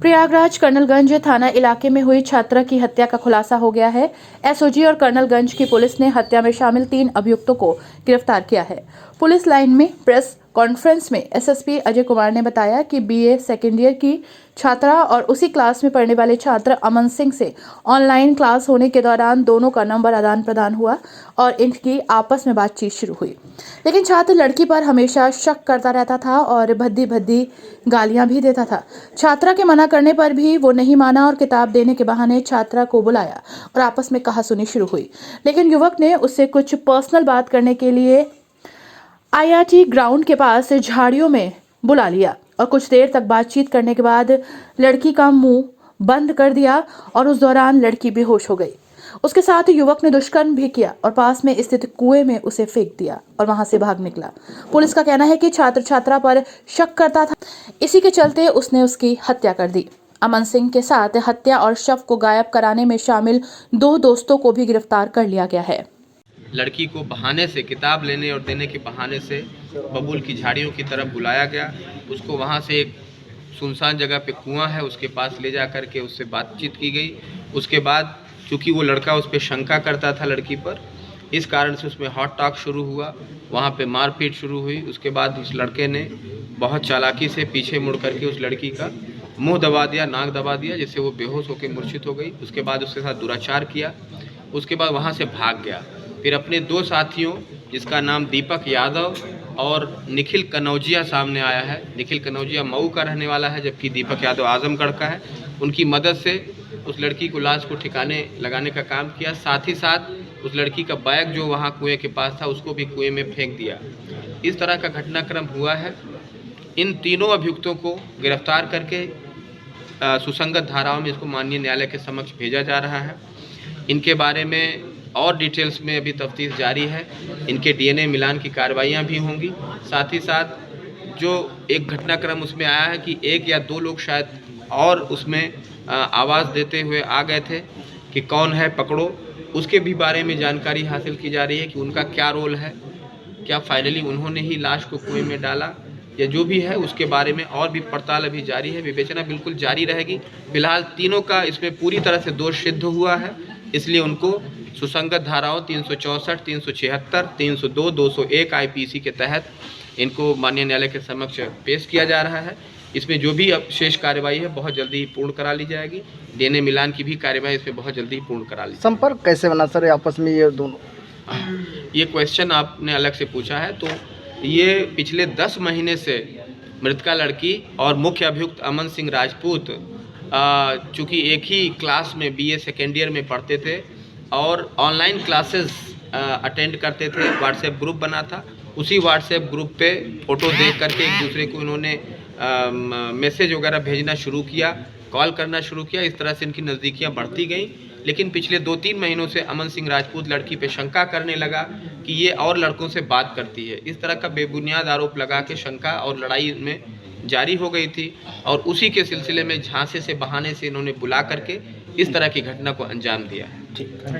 प्रयागराज कर्नलगंज थाना इलाके में हुई छात्रा की हत्या का खुलासा हो गया है। एसओजी और कर्नलगंज की पुलिस ने हत्या में शामिल 3 अभियुक्तों को गिरफ्तार किया है। पुलिस लाइन में प्रेस कॉन्फ्रेंस में एसएसपी अजय कुमार ने बताया कि बीए सेकेंड ईयर की छात्रा और उसी क्लास में पढ़ने वाले छात्र अमन सिंह से ऑनलाइन क्लास होने के दौरान दोनों का नंबर आदान प्रदान हुआ और इनकी आपस में बातचीत शुरू हुई। लेकिन छात्र लड़की पर हमेशा शक करता रहता था और भद्दी भद्दी गालियां भी देता था। छात्रा के मना करने पर भी वो नहीं माना और किताब देने के बहाने छात्रा को बुलाया और आपस में कहासुनी शुरू हुई। लेकिन युवक ने उससे कुछ पर्सनल बात करने के लिए आईआईटी ग्राउंड के पास झाड़ियों में बुला लिया और कुछ देर तक बातचीत करने के बाद लड़की का मुंह बंद कर दिया और उस दौरान लड़की बेहोश हो गई। उसके साथ युवक ने दुष्कर्म भी किया और पास में स्थित कुएं में उसे फेंक दिया और वहां से भाग निकला। पुलिस का कहना है कि छात्र छात्रा पर शक करता था, इसी के चलते उसने उसकी हत्या कर दी। अमन सिंह के साथ हत्या और शव को गायब कराने में शामिल 2 दोस्तों को भी गिरफ्तार कर लिया गया है। लड़की को बहाने से किताब लेने और देने के बहाने से बबूल की झाड़ियों की तरफ बुलाया गया। उसको वहाँ से एक सुनसान जगह पे कुआं है, उसके पास ले जा कर के उससे बातचीत की गई। उसके बाद चूँकि वो लड़का उस पर शंका करता था लड़की पर, इस कारण से उसमें हॉट टॉक शुरू हुआ, वहाँ पे मारपीट शुरू हुई। उसके बाद उस लड़के ने बहुत चालाकी से पीछे मुड़ करके उस लड़की का मुंह दबा दिया, नाक दबा दिया, जिससे वो बेहोश होकर मूर्छित हो गई। उसके बाद उसके साथ दुराचार किया। उसके बाद वहाँ से भाग गया। फिर अपने 2 साथियों, जिसका नाम दीपक यादव और निखिल कनौजिया सामने आया है। निखिल कनौजिया मऊ का रहने वाला है, जबकि दीपक यादव आजमगढ़ का है। उनकी मदद से उस लड़की को लाश को ठिकाने लगाने का काम किया। साथ ही साथ उस लड़की का बैग जो वहाँ कुएं के पास था, उसको भी कुएं में फेंक दिया। इस तरह का घटनाक्रम हुआ है। इन तीनों अभियुक्तों को गिरफ्तार करके सुसंगत धाराओं में इसको माननीय न्यायालय के समक्ष भेजा जा रहा है। इनके बारे में और डिटेल्स में अभी तफ्तीश जारी है। इनके डीएनए मिलान की कार्रवाइयाँ भी होंगी। साथ ही साथ जो एक घटनाक्रम उसमें आया है कि 1 या 2 लोग शायद और उसमें आवाज़ देते हुए आ गए थे कि कौन है पकड़ो, उसके भी बारे में जानकारी हासिल की जा रही है कि उनका क्या रोल है, क्या फाइनली उन्होंने ही लाश को कुएं में डाला या जो भी है उसके बारे में और भी पड़ताल अभी जारी है। विवेचना बिल्कुल जारी रहेगी। फिलहाल तीनों का इसमें पूरी तरह से दोष सिद्ध हुआ है, इसलिए उनको सुसंगत धाराओं 364, 376, 302, 201 आईपीसी के तहत इनको माननीय न्यायालय के समक्ष पेश किया जा रहा है। इसमें जो भी अब शेष कार्रवाई है बहुत जल्दी ही पूर्ण करा ली जाएगी। डीएनए मिलान की भी कार्रवाई इसमें बहुत जल्दी ही पूर्ण करा ली जाएगी। संपर्क कैसे बना सर आपस में ये दोनों? ये क्वेश्चन आपने अलग से पूछा है। तो ये पिछले 10 महीने से मृतका लड़की और मुख्य अभियुक्त अमन सिंह राजपूत चूँकि एक ही क्लास में बीए सेकेंड ईयर में पढ़ते थे और ऑनलाइन क्लासेस अटेंड करते थे। व्हाट्सएप ग्रुप बना था, उसी व्हाट्सएप ग्रुप पे फ़ोटो देख करके एक दूसरे को इन्होंने मैसेज वगैरह भेजना शुरू किया, कॉल करना शुरू किया। इस तरह से इनकी नज़दीकियाँ बढ़ती गईं। लेकिन पिछले 2-3 महीनों से अमन सिंह राजपूत लड़की पे शंका करने लगा कि ये और लड़कों से बात करती है। इस तरह का बेबुनियाद आरोप लगा के शंका और लड़ाई में जारी हो गई थी और उसी के सिलसिले में झांसे से बहाने से इन्होंने बुला करके इस तरह की घटना को अंजाम दिया है।